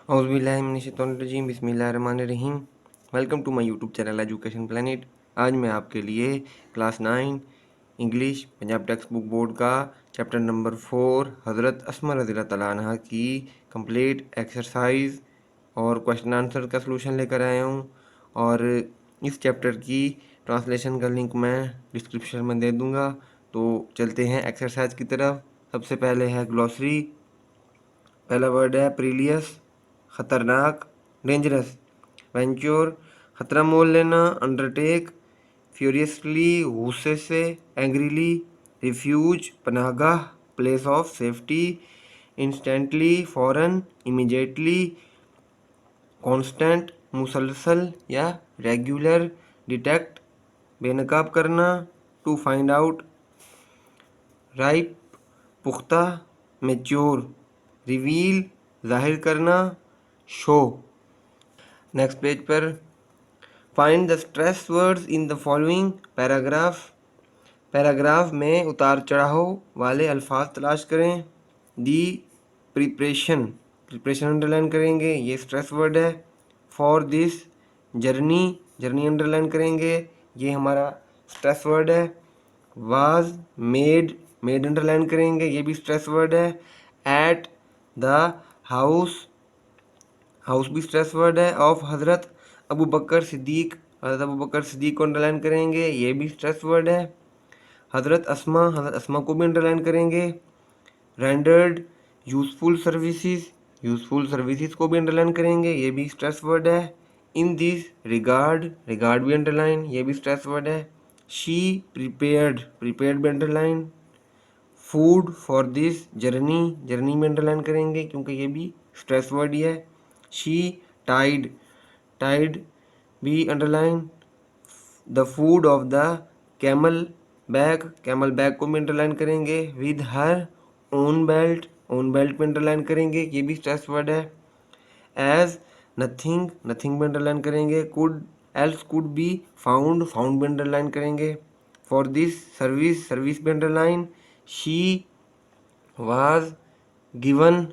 औज़ुबिल्लाहिमिनश्शैतानिर्रजीम बिस्मिल्लाहिर्रहमानिर्रहीम। Welcome to my YouTube channel education planet. आज मैं आपके लिए class 9 English Punjab text book board का चैप्टर नंबर 4 हज़रत अस्मा रज़ियल्लाहु तआला अन्हा की कंप्लीट एक्सरसाइज और क्वेश्चन आंसर का सलूशन लेकर आया हूँ। और इस चैप्टर की ट्रांसलेशन का लिंक मैं डिस्क्रिप्शन में दे दूँगा। तो चलते हैं एक्सरसाइज की तरफ। सबसे पहले है ग्लॉसरी। पहला वर्ड है प्रीलियस, ख़तरनाक, डेंजरस। वेंचर, ख़तरा मोल लेना, अंडरटेक। फ्यूरियसली, गुस्से से, एंग्रीली। रिफ्यूज, पनाहगाह, प्लेस ऑफ सेफ्टी। इंस्टेंटली, फ़ौरन, इमीडिएटली। कांस्टेंट, मुसलसल या रेगुलर। डिटेक्ट, बेनकाब करना। To find out. राइप, पुख्ता, मैच्योर। रिवील, जाहिर करना, शो। नेक्स्ट पेज पर find the stress words in the following paragraph. Paragraph में उतार चढ़ाव वाले अल्फाज तलाश करें। दी प्रिपरेशन, प्रिपरेशन अंडरलाइन करेंगे, ये स्ट्रेस वर्ड है। For this journey, journey underline करेंगे, ये हमारा स्ट्रेस वर्ड है। वाज मेड, मेड अंडरलाइन करेंगे, ये भी स्ट्रेस वर्ड है। एट द हाउस, हाउस भी स्ट्रेस वर्ड है। ऑफ हज़रत अबू बकर सिद्दीक, हज़रत अबू बकर सिद्दीक को अंडरलाइन करेंगे, ये भी स्ट्रेस वर्ड है। हज़रत अस्मा, हज़रत अस्मा को भी अंडरलाइन करेंगे। Rendered useful services, useful services को भी अंडरलाइन करेंगे, ये भी स्ट्रेस वर्ड है। इन दिस रिगार्ड, रिगार्ड भी अंडरलाइन, ये भी स्ट्रेस वर्ड है। शी प्रिपेयर्ड, प्रिपेयर्ड भी underline. Food for this journey, journey में अंडरलाइन करेंगे क्योंकि ये भी स्ट्रेस वर्ड ही है। शी टाइड, टाइड भी underline. The food of the camel bag, camel bag को भी अंडरलाइन करेंगे। With her own belt, own belt में अंडरलाइन करेंगे, ये भी स्ट्रेस वर्ड है। एज नथिंग, नथिंग भी अंडरलाइन करेंगे। Could else could be found, found भी अंडरलाइन करेंगे। फॉर दिस सर्विस, सर्विस भी underline. She was given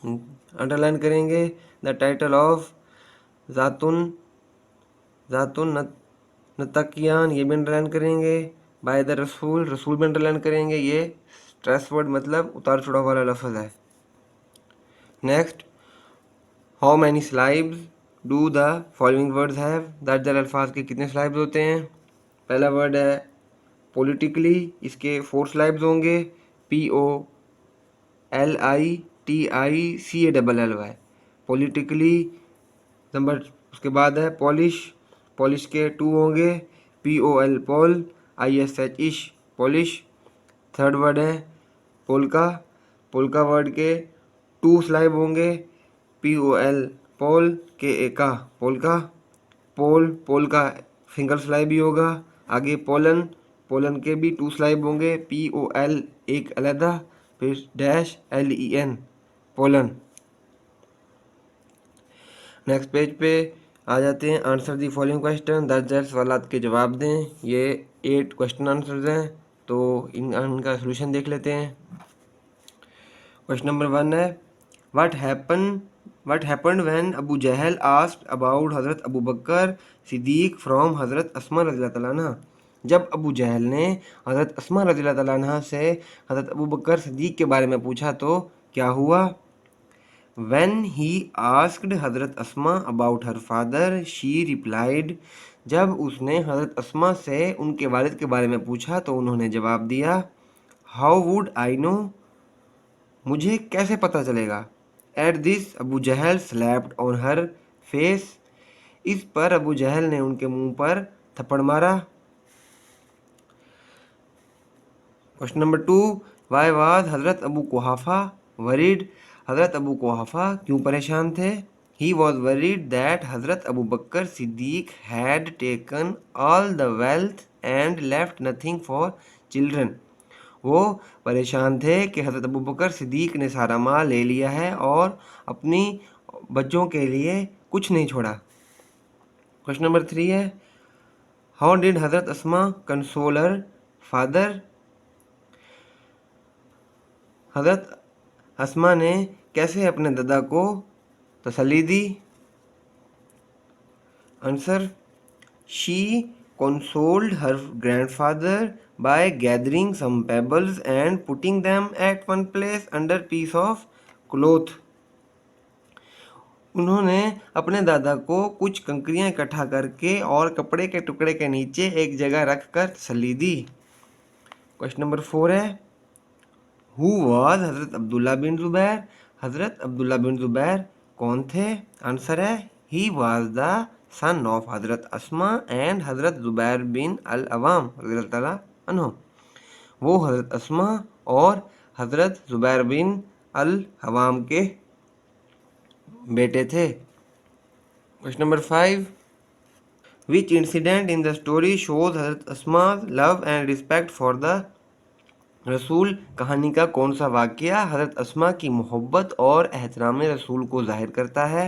underline करेंगे। द टाइटल ऑफ जातुन, जातुन नतकियान, ये भी अंडरलाइन करेंगे। बाय द रसूल, रसूल भी अंडरलाइन करेंगे, ये स्ट्रेस वर्ड मतलब उतार चढ़ाव वाला लफ्ज़ है। Next, how many syllables do the following words have, दर्ज अल्फाज के कितने स्लाइब्स होते हैं। पहला वर्ड है पॉलिटिकली, इसके 4 स्लाइब्स होंगे। POLITICALLY, politically. नंबर उसके बाद है पॉलिश, पॉलिश के 2 होंगे। POL पॉल, ISH इश, पॉलिश। थर्ड वर्ड है पोल्का, पोल्का वर्ड के 2 स्लाइब होंगे। POL पोल, KA का पोल्का। पोल, पोल का सिंगल स्लाइब ही होगा। आगे पोलन, पोलन के भी 2 स्लाइब होंगे। POL एक अलहदा, फिर dash LEN, pollen. Next page पे आ जाते हैं। आंसर दी फॉलोइंग क्वेश्चन, दर्ज सवालात के जवाब दें। ये 8 क्वेश्चन आंसर्स हैं, तो इनका सोल्यूशन देख लेते हैं। क्वेश्चन नंबर 1 है what happened when Abu Jahl asked about हज़रत अबू बकर सिद्दीक फ्रॉम हज़रत अस्मा रज़ियल्लाहु तआला अन्हा। जब अबू जहल ने हज़रत अस्मा रज़ियल्लाहु तआला अन्हा से हज़रत अबू बकर सिद्दीक के बारे में पूछा तो क्या हुआ। When he asked हज़रत अस्मा about her father, she replied, जब उसने हज़रत अस्मा से उनके वालिद के बारे में पूछा तो उन्होंने जवाब दिया, How would I know, मुझे कैसे पता चलेगा। At this Abu Jahl slapped on her face, इस पर अबू जहल ने उनके मुंह पर थप्पड़ मारा। क्वेश्चन नंबर 2, वाई वाज हज़रत अबू कुहाफा वरीड, हज़रत अबू कुहाफा क्यों परेशान थे। He was worried that Hazrat Abu Bakr Siddiq had taken all the wealth and left nothing for children, वो परेशान थे कि हज़रत अबू बकर सिद्दीक ने सारा माल ले लिया है और अपनी बच्चों के लिए कुछ नहीं छोड़ा। क्वेश्चन नंबर 3 है हाउ डिड हज़रत अस्मा कंसोलर फादर, हज़रत अस्मा ने कैसे अपने दादा को तसल्ली दी। Answer, she consoled her grandfather by gathering some pebbles and putting them at one place under piece of cloth. उन्होंने अपने दादा को कुछ कंकरियां इकट्ठा करके और कपड़े के टुकड़े के नीचे एक जगह रखकर तसल्ली दी। क्वेश्चन नंबर 4 है, हु वाज हजरत अब्दुल्ला बिन जुबैर? हजरत अब्दुल्ला बिन जुबैर कौन थे? आंसर है, he was the son of Hazrat Asma and हजरत जुबैर बिन अल अवाम रज़ियल्लाहु ताला अन्हु। वो हजरत अस्मा और हजरत जुबैर बिन अल अवाम के बेटे थे। Question number 5, which incident in the story shows Hazrat Asma's love and respect for the रसूल? कहानी का कौन सा वाक़या हजरत अस्मा की मोहब्बत और एहतराम रसूल को जाहिर करता है?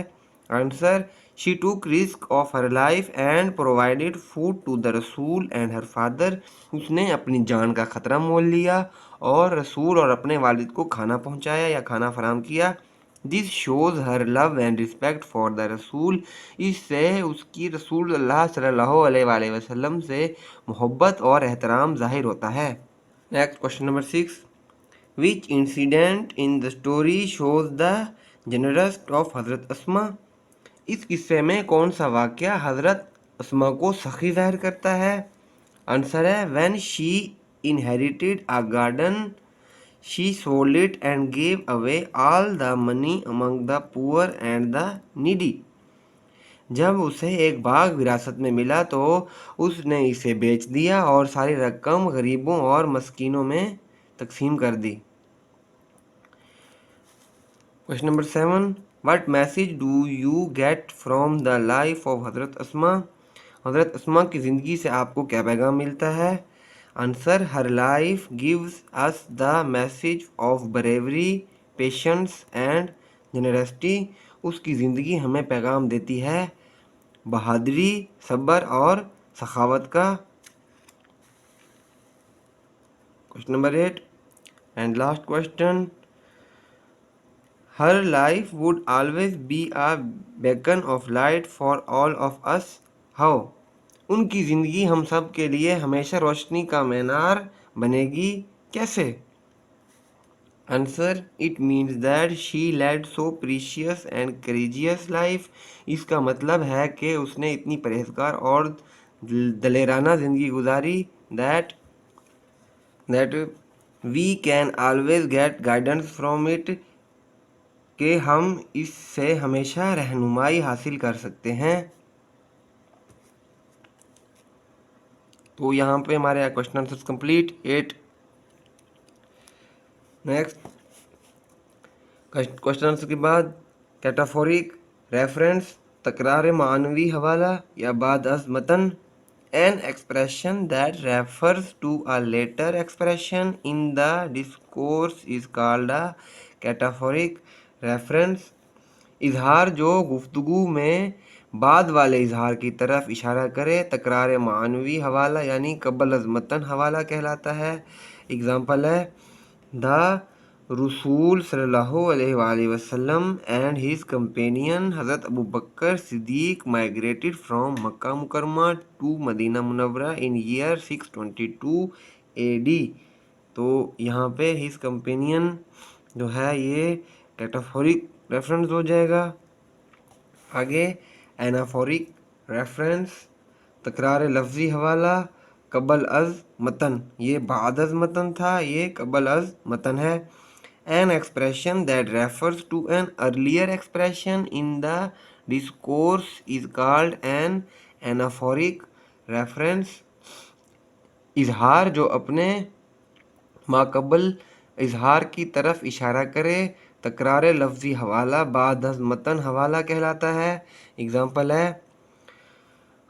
Answer, she took risk of her life and provided food to the Rasool and her father. उसने अपनी जान का ख़तरा मोल लिया और रसूल और अपने वालिद को खाना पहुंचाया या खाना फराहम किया। This shows her love and respect for the रसूल। इससे उसकी रसूल अल्लाह सल्लल्लाहु अलैहि वसल्लम से मोहब्बत और एहतराम ज़ाहिर होता है। Next question number 6, which incident in the story shows the generous of Hazrat अस्मा? इस किस्से में कौन सा वाक़या हजरत अस्मा को सखी जाहिर करता है? आंसर है, when she inherited a garden she sold it and gave away all the money among the poor and the needy. जब उसे एक बाग विरासत में मिला तो उसने इसे बेच दिया और सारी रकम गरीबों और मस्कीनों में तकसीम कर दी। Question number 7, what message do you get from the life of Hazrat Asma? हजरत अस्मा की ज़िंदगी से आपको क्या पैगाम मिलता है? Answer, her life gives us the message of bravery, patience and generosity. उसकी ज़िंदगी हमें पैगाम देती है बहादुरी, सब्र और सखावत का। Question number 8 and last question, her life would always be a beacon of light for all of us. How? उनकी ज़िंदगी हम सब के लिए हमेशा रोशनी का मीनार बनेगी, कैसे? Answer, it means that she led so precious and courageous life. इसका मतलब है कि उसने इतनी परहेजगार और दलेराना ज़िंदगी गुजारी that we can always get guidance from it, कि हम इससे हमेशा रहनुमाई हासिल कर सकते हैं। तो यहाँ पे हमारे question answers complete 8। Next question answer के बाद कैटाफोरिक रेफरेंस, तकरार मानवी हवाला या बाद अज मतन। An expression that refers to a latter expression in the discourse is called a cataphoric reference. इजहार जो गुफ्तगू में बाद वाले इजहार की तरफ इशारा करे तकरार मानवी हवाला यानी कबल अज मतन हवाला कहलाता है। एग्जाम्पल है, द रसूल सल्लल्लाहु अलैहि वसल्लम and his companion Hazrat Abu Bakr Siddiq migrated from Makkah मुकरमा to Medina Munawwara in year 622 AD। तो यहाँ पे हिज कंपेनियन जो है ये कैटाफोरिक रेफरेंस हो जाएगा। आगे एनाफोरिक रेफरेंस, तकरार लफ्ज़ी हवाला कबल अज मतन, ये बाद अज मतन था, ये कबल अज मतन है। An expression that refers to an earlier expression in the discourse is called an anaphoric reference. इजहार जो अपने माकबल इजहार की तरफ इशारा करे तकरार लफ्ज़ी हवाला बाद अज मतन हवाला कहलाता है। एग्जाम्पल है,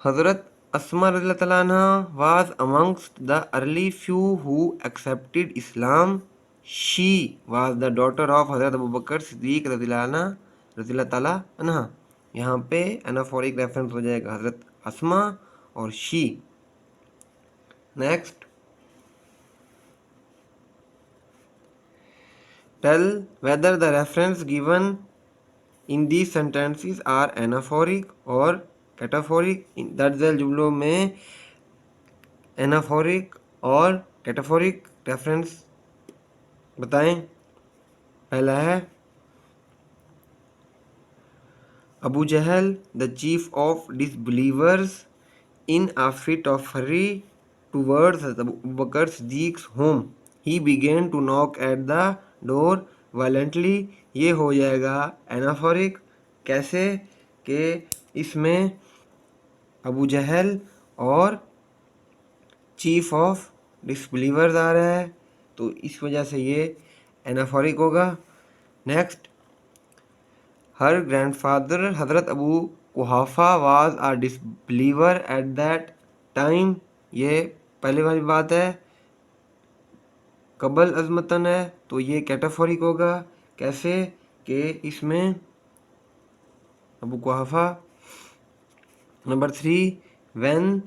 हज़रत अस्मा रज़ियल्लाहु तआला अन्हा was amongst the early few who accepted Islam. She was the daughter of हज़रत अबू बकर सिद्दीक रज़ियल्लाहु तआला अन्हा। यहाँ पे एनाफोरिक रेफरेंस हो जाएगा हज़रत अस्मा और she. Next, tell whether the reference given in these sentences are anaphoric और कैटाफोरिक। दर्ज झैल जुमलों में एनाफोरिक और कैटाफोरिक रेफरेंस बताएं। पहला है Abu Jahl the chief of disbelievers in a fit of hurry towards Abu Bakr Siddiq's home. He began to knock at the door violently. ये हो जाएगा एनाफोरिक। कैसे कि इसमें अबू जहल और चीफ ऑफ डिसबिलीवर्स आ रहा है, तो इस वजह से ये एनाफोरिक होगा। Next, her grandfather Hazrat Abu Quhafa was a disbeliever at that time. ये पहले वाली बात है, कबल अजमतन है, तो ये कैटाफोरिक होगा। कैसे कि इसमें Abu Quhafa. Number 3, when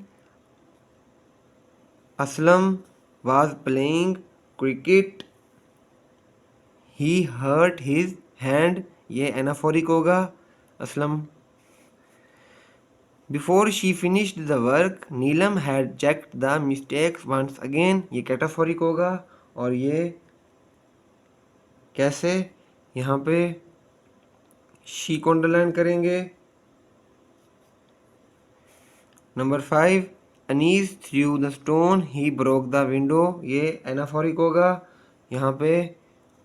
Aslam was playing cricket he hurt his hand. ये एनाफोरिक होगा, Aslam. Before she finished the work, Neelam had checked the mistakes once again। ये कैटाफोरिक होगा। और ये कैसे, यहाँ पे शी को अंडरलाइन करेंगे। Number 5, Anees threw the stone he broke the window. ये एनाफोरिक होगा, यहाँ पे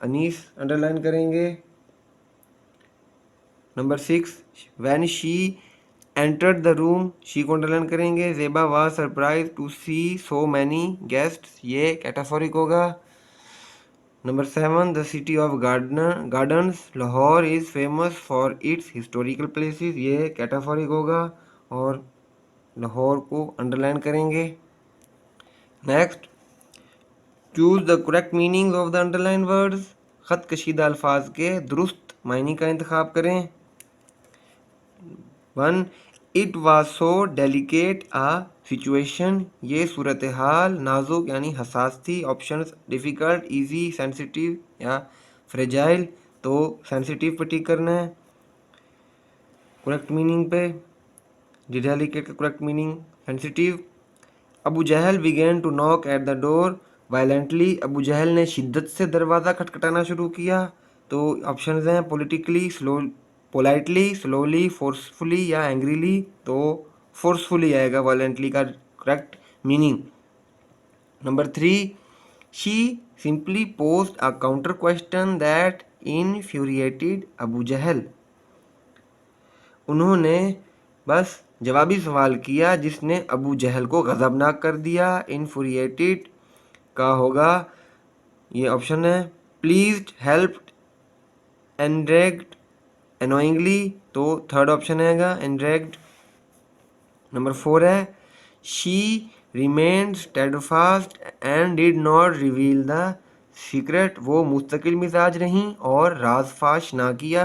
अनीस अंडरलाइन करेंगे। Number 6, when she entered the room, she को अंडरलाइन करेंगे। Zeba was surprise to see so many guests. ये कैटाफोरिक होगा। Number 7, the city of gardens Lahore is famous for its historical places. ये कैटाफोरिक होगा और लाहौर को अंडरलाइन करेंगे। Next, choose the correct meaning of the underline words. ख़त कशीदा अल्फाज के दुरुस्त मायने का इंतखाब करें। 1, it was so delicate a situation. ये सूरत हाल नाजुक यानी हसास थी। ऑप्शंस डिफ़िकल्ट, इजी, सेंसिटिव या फ्रेजाइल, तो सेंसिटिव पे टिक करना है। करेक्ट मीनिंग पे, डेलिकेट का correct meaning sensitive. Abu Jahl began to knock at the door violently. Abu Jahl ने शिद्दत से दरवाज़ा खटखटाना शुरू किया, तो ऑप्शंस हैं पोलिटिकली, पोलाइटली, स्लोली, फोर्सफुली या एंग्रीली, तो फोर्सफुली आएगा वायलेंटली का correct meaning. Number 3, she simply posed a counter question that infuriated Abu Jahl. उन्होंने बस जवाबी सवाल किया जिसने अबू जहल को गज़बनाक कर दिया। इनफ्यूरिएटेड का होगा, ये ऑप्शन है प्लीज्ड, हेल्प्ड, एनरेग्ड, एनोइंगली, तो थर्ड ऑप्शन आएगा एनरेग्ड। नंबर 4 है she remained steadfast and did not reveal the secret. वो मुस्तकिल मिजाज रहीं और राज फाश ना किया।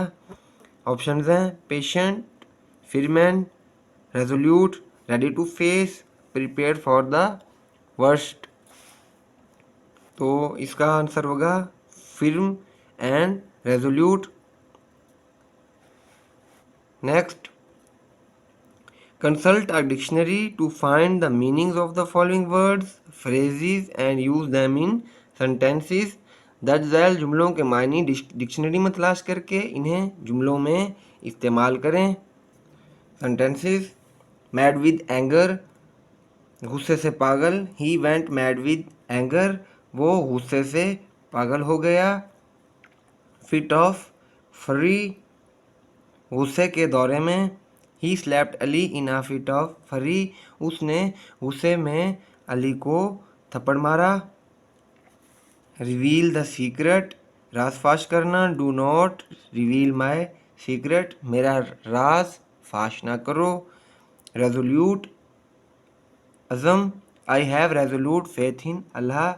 ऑप्शंस हैं patient, firm and, resolute, ready to face, prepare for the worst, तो इसका आंसर होगा firm and resolute. Next, consult a dictionary to find the meanings of the following words, phrases and use them in sentences. दर्ज झैल जुमलों के मायने dictionary में तलाश करके इन्हें जुमलों में इस्तेमाल करें। सेंटेंसेस, मैड विद एंगर, गुस्से से पागल। He went mad with anger, वो गुस्से से पागल हो गया। फिट ऑफ फरी, गुस्से के दौरे में। He slapped Ali in a fit of fury, उसने गुस्से में अली को थप्पड़ मारा। रिवील द सीक्रेट, राज फाश करना। Do not reveal my secret, मेरा राज फाश ना करो। रेजोल्यूट, अज़म, I have resolute faith in Allah,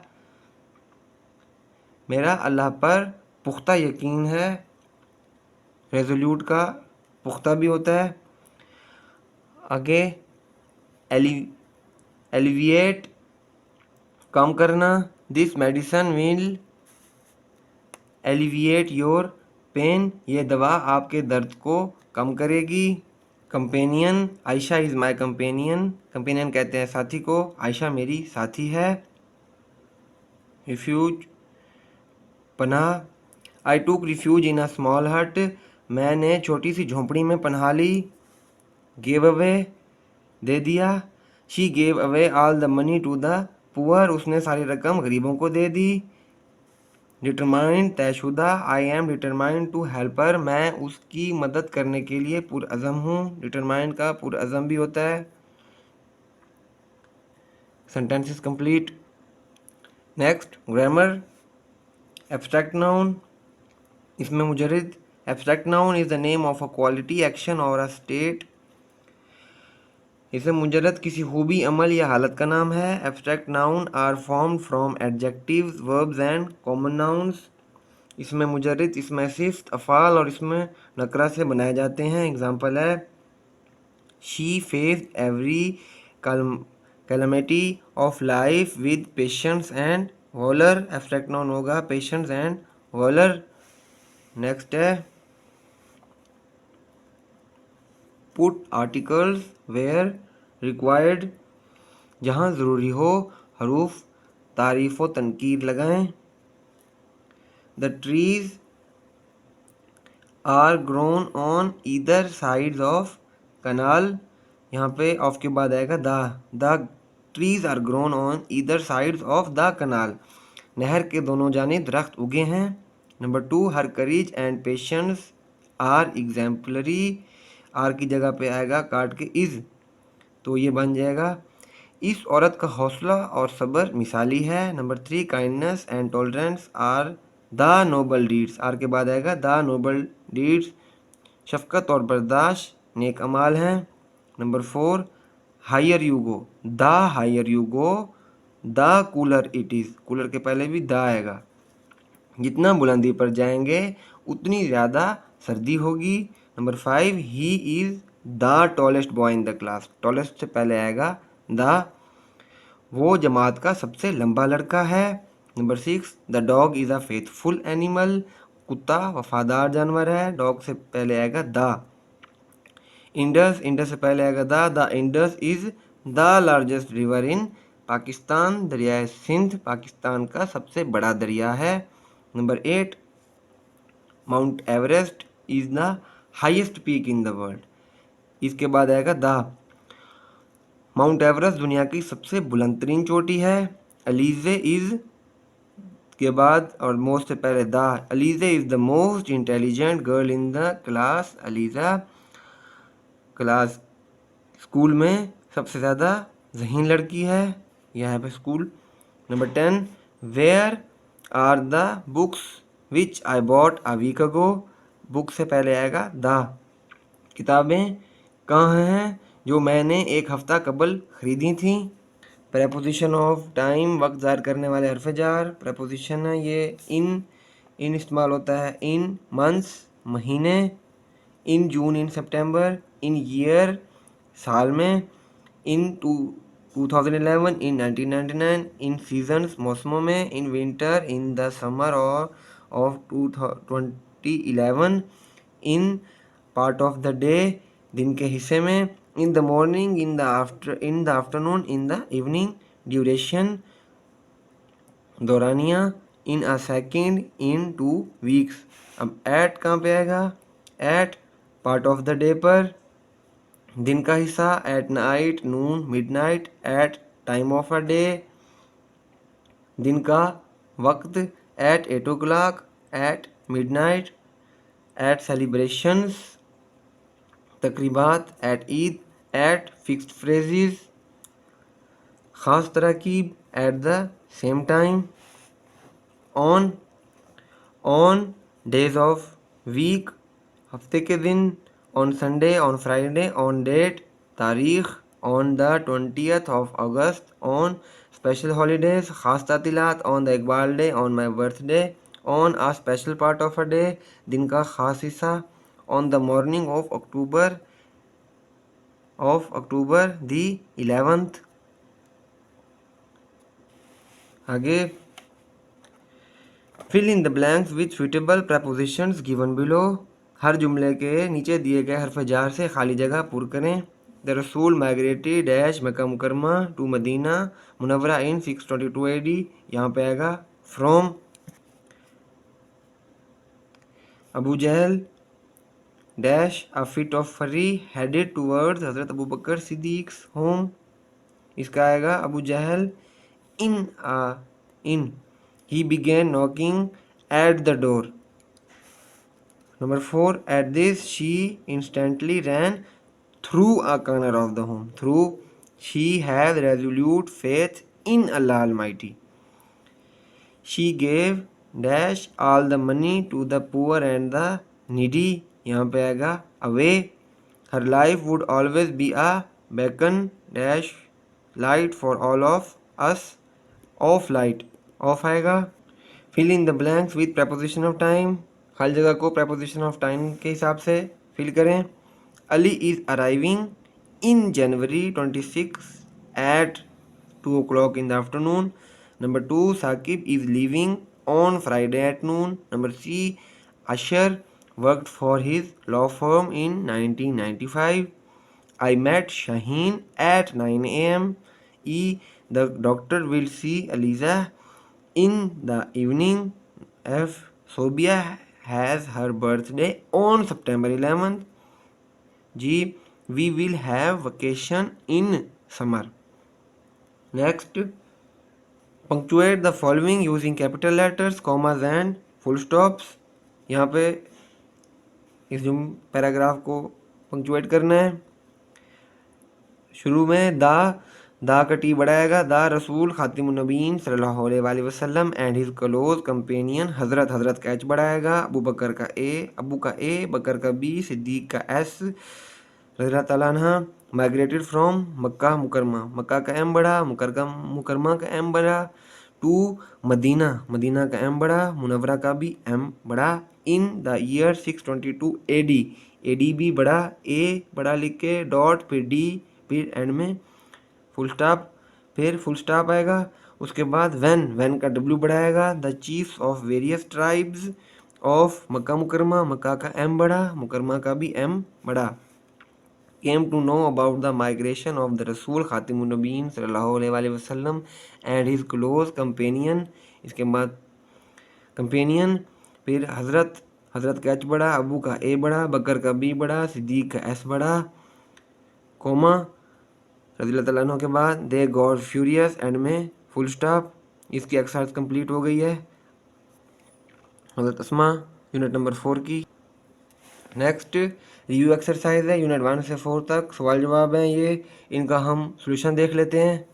मेरा अल्लाह पर पुख्ता यकीन है। रेजोल्यूट का पुख्ता भी होता है। आगे एलिविएट, कम करना। This medicine will alleviate your pain, ये दवा आपके दर्द को कम करेगी। Companion, Ayesha is my companion, companion कहते हैं साथी को, आयशा मेरी साथी है। रिफ्यूज, पनाह, आई टूक रिफ्यूज इन अ स्मॉल हट, मैंने छोटी सी झोंपड़ी में पनाह ली। गिव अवे, दे दिया। She gave away all the money to the poor, उसने सारी रकम गरीबों को दे दी। डिटरमाइंड, तयशुदा, I am determined to help her, मैं उसकी मदद करने के लिए पुरअज़म हूँ। डिटरमाइंड का पुरअज़म भी होता है। Sentence is complete. Next, grammar. Abstract noun, इसमें मुजरिद। Abstract noun is the name of a quality, action और अ स्टेट। इसे मुजरद किसी खूबी, अमल या हालत का नाम है। Abstract noun are formed from adjectives, verbs and common nouns. इसमें मुजरद, इसमें सिफ्त, अफ़ाल और इसमें नकरा से बनाए जाते हैं। एग्जाम्पल है, she faced every calamity of life with patience and valour. Abstract noun होगा पेशेंस एंड वॉलर। नेक्स्ट है, पुट आर्टिकल्स वेयर रिक्वायर्ड, जहाँ ज़रूरी हो हरूफ तारीफ़ व तनकीर लगाएं। The trees are grown on either sides of canal, यहाँ पे ऑफ के बाद आएगा the trees are grown on either sides of the canal, नहर के दोनों जानिब दरख्त उगे हैं। Number 2, her courage and patience are exemplary, are की जगह पे आएगा काट के इज़, तो ये बन जाएगा इस औरत का हौसला और सब्र मिसाली है। Number 3, kindness and tolerance are the noble deeds, are के बाद आएगा द नोबल डीड्स, शफकत और बर्दाश्त नेक अमाल हैं। Number 4, higher you go, the higher you go the cooler it is, cooler के पहले भी द आएगा, जितना बुलंदी पर जाएंगे उतनी ज़्यादा सर्दी होगी। Number 5, he is the tallest boy in the class, tallest से पहले आएगा द, वो जमात का सबसे लंबा लड़का है। Number 6, the dog is a faithful animal, कुत्ता वफादार जानवर है, डॉग से पहले आएगा द। इंडस, इंडस से पहले आएगा the Indus is the largest river in Pakistan, दरियाए सिंध पाकिस्तान का सबसे बड़ा दरिया है। Number 8, Mount Everest is the highest peak in the world, इसके बाद आएगा द, माउंट एवरेस्ट दुनिया की सबसे बुलंद तरीन चोटी है। अलीज़े इज़ के बाद और मोस्ट से पहले the, Alizeh is the most intelligent girl in the class, Aliza class school में सबसे ज़्यादा ज़हीन लड़की है, यहाँ पे school. Number 10, where are the books which I bought a week ago, book से पहले आएगा द, किताबें कहाँ हैं जो मैंने एक हफ्ता कबल ख़रीदी थी। प्रेपोजिशन ऑफ टाइम, वक्त ज़ाहिर करने वाले हरफ जार, प्रेपोजिशन है ये। इन इस्तेमाल होता है इन मंथ्स महीने, इन जून इन सितंबर, इन ईयर साल में, इन 2011 इन 1999, इन सीजन्स मौसमों में, in winter in the summer और of 2011, in part of the day दिन के हिस्से में, in the morning in the afternoon in the evening, duration दौरानिया, in a second, in 2 weeks. अब एट कहाँ पे आएगा, at part of the day पर, दिन का हिस्सा, at night, noon, midnight, at time of a day, दिन का वक्त, at 8 o'clock, at midnight, eight celebrations तकरीबात, at Eid, at fixed phrases ख़ास तरकीब, at the same time, on days of week हफ्ते के दिन, on Sunday, on Friday, on date तारीख, on the 20th of August, on special holidays ख़ास तातीलात, on the Iqbal day, on my birthday, on a special part of a day दिन का ख़ास हिस्सा, on the morning of October the 11th। आगे fill in the blanks with suitable propositions given below. हर जुमले के नीचे दिए गए हरफ जार से खाली जगह पूर्ण करें। The Rasool migrated dash Makkah मुकरमा to Medina Munawwara in 622 AD। यहाँ पे आएगा from. Abu Jahl dash a fit of fury headed towards हज़रत अबू बकर सिद्दीक्स होम। इसका आएगा अबू जहल इन he began knocking at the door. Number 4, at this she instantly ran through a corner of the home. Through, she had resolute faith in Allah Almighty. She gave dash all the money to the poor and the needy. यहाँ पे आएगा away. Her life would always be a beacon dash light for all of us. Off light. Off आएगा। Fill in the blanks with preposition of time. खाली जगह को preposition of time के हिसाब से फिल करें। Ali is arriving in January 26 at 2 o'clock in the afternoon. Number 2, Saqib is leaving on Friday at noon. Number C, Asher worked for his law firm in 1995. I met Shaheen at 9 a.m. E, the doctor will see Aliza in the evening. F, Sobia has her birthday on September 11th. G, we will have vacation in summer. Next, punctuate the following using capital letters, commas and full stops. यहाँ पे इस जो paragraph को punctuate करना है। शुरू में दा का टी बढ़ाएगा। द रसूल खातिमुन नबीन सल्लल्लाहु अलैहि वसल्लम एंड हिज क्लोज कंपेनियन हज़रत का एच बढ़ाएगा। अबू बकर का ए, बकर का बी, सिद्दीक का एस, रज़ियल्लाहु तआला अन्हा migrated from Makkah Mukarramah, Makkah का एम बढ़ा, मुकरमा का एम बढ़ा, टू मदीना का एम बढ़ा, मुनव्वरा का भी एम बढ़ा। इन द ईयर 622 AD भी बढ़ा, ए बढ़ा लिख के डॉट फिर डी फिर एंड में फुल स्टॉप, फिर फुल स्टॉप आएगा। उसके बाद वैन का डब्ल्यू बढ़ाएगा। The chiefs of various tribes of Makkah Mukarramah, Makkah का एम बढ़ा, मुकरमा का भी एम बढ़ा। Came to know about the migration of the Rasul Khatimun नबीन सल्लल्लाहु अलैहि वसल्लम एंड हिज क्लोज कंपेनियन। इसके बाद कंपेनियन, फिर हज़रत का एच बढ़ा, अबू का ए बढ़ा, बकर का बी बढ़ा, सिद्दीक का एस बढ़ा, कोमा रज़ियल्लाहु तआला अन्हु के बाद दे गॉट फ्यूरियस एंड में फुल स्टॉप। इसकी एक्सरसाइज कंप्लीट हो गई है हज़रत अस्मा यूनिट नंबर 4 की। नेक्स्ट रिव्यू एक्सरसाइज है यूनिट 1 से 4 तक, सवाल जवाब हैं ये, इनका हम सोल्यूशन देख लेते हैं।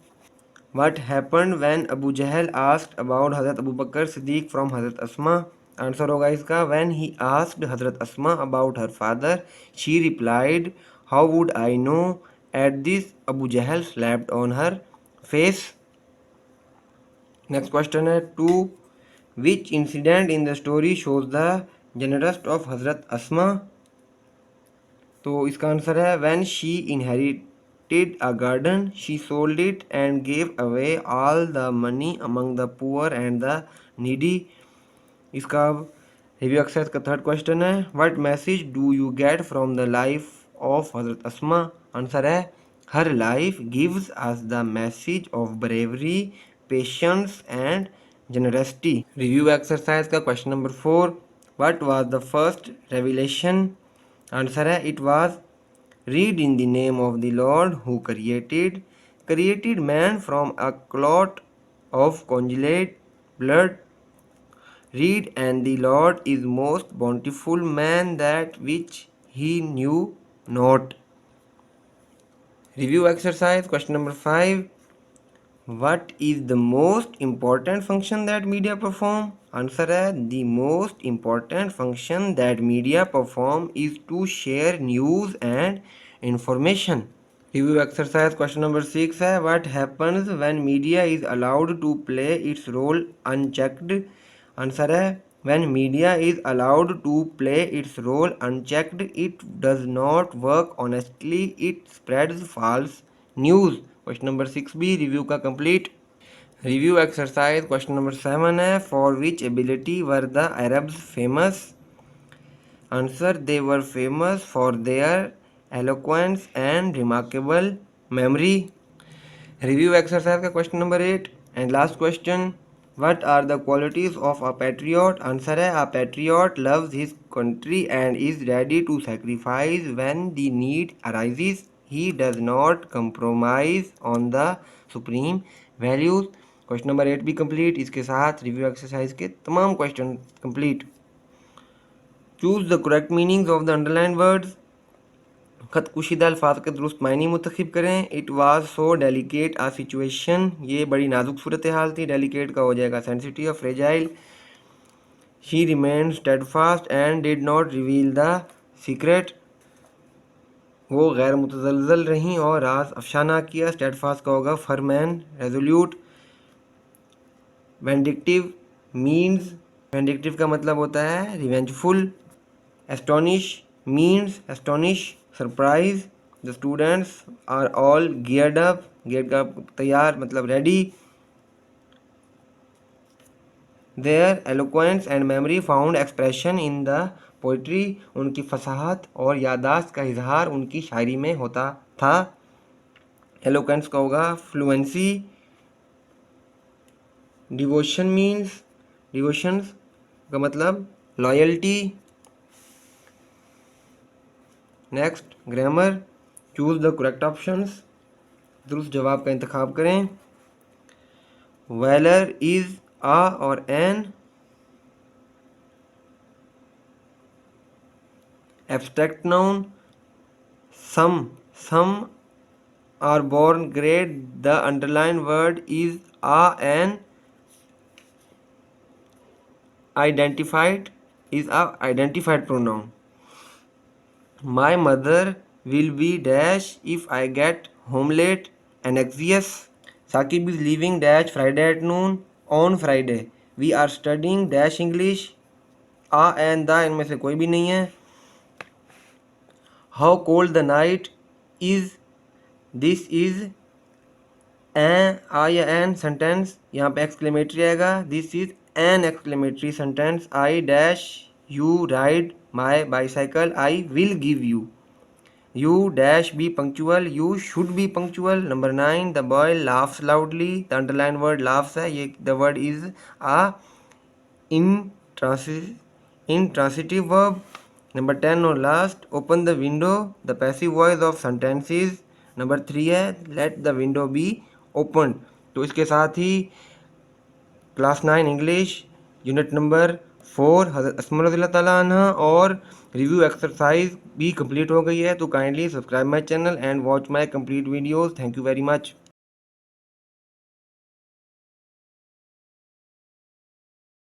What happened when Abu Jahl asked about हज़रत अबू बकर सिद्दीक फ्रॉम हज़रत अस्मा। आंसर होगा इसका when he asked Hazrat Asma about her father she replied how would I know. At this, Abu Jahl slapped on her face. Next question है 2. Which incident in the story shows the generosity of Hazrat Asma? तो इसका answer है when she inherited a garden, she sold it and gave away all the money among the poor and the needy. इसका review exercise का third question है what message do you get from the life of Hazrat Asma. Answer है her life gives us the message of bravery, patience and generosity. Review exercise का question number 4 what was the first revelation. Answer है it was read in the name of the lord who created man from a clot of congealed blood. Read, and the Lord is most bountiful man that which he knew not. Review exercise question number 5. What is the most important function that media perform? Answer है the most important function that media perform is to share news and information. Review exercise question number 6 है what happens when media is allowed to play its role unchecked. Answer है when media is allowed to play its role unchecked, it does not work honestly, it spreads false news. Question number 6 भी review का complete. Review exercise question number 7 है, for which ability were the Arabs famous? Answer, they were famous for their eloquence and remarkable memory. Review exercise का question number 8 and last question, what are the qualities of a patriot? Answer है, a patriot loves his country and is ready to sacrifice when the need arises. He does not compromise on the supreme values. Question number 8 भी complete. इसके साथ review exercise के तमाम question complete. Choose the correct meanings of the underline words. खत कुशीदा अल्फाज के दुरुस्त मायने मुंतखब करें। It was so delicate a situation, ये बड़ी नाजुक सूरत हाल थी। डेलिकेट का हो जाएगा sensitive, fragile. She remained steadfast and did not reveal the secret, वो गैर मुतज़लज़ल रहीं और राज अफशा ना किया। स्टेडफास्ट का होगा फरमैन, रेजोल्यूट। वेंडिक्टिव मीन्स, वेंडिक्टिव का मतलब होता है revengeful. Astonish means astonish, surprise. The students are all geared up, geared का तैयार मतलब ready. Their eloquence and memory found expression in the poetry, उनकी फसाहत और यादाश्त का इजहार उनकी शायरी में होता था। एलोक्वेंस का होगा फ्लुएंसी। डिवोशन मीन्स, डिवोशंस का मतलब loyalty. Next, grammar. Choose the correct options, दुरुस्त जवाब का इंतखाब करें। Valour is a or an. Abstract noun, some are born great. The underline word is a an identified, is a identified pronoun. My mother will be dash if I get home late. Anxious. Saqib is leaving dash Friday at noon on Friday. We are studying dash English. A and the इनमें से कोई भी नहीं है। How cold the night is. This is an आ या N sentence, यहाँ पे exclamatory आएगा। This is an exclamatory sentence. I dash you ride my bicycle, I will give you. You dash be punctual, you should be punctual. Number 9, the boy laughs loudly. The underline word laughs है, ये the word is a intransitive verb. Number 10 और last, open the window, the passive voice of sentences. Number 3 है, let the window be open. तो इसके साथ ही class 9 English unit number 4 हज़रत Asma रज़ियल्लाहु ताला अन्हा और रिव्यू एक्सरसाइज भी कंप्लीट हो गई है। तो kindly subscribe my channel and watch my complete videos. Thank you very much.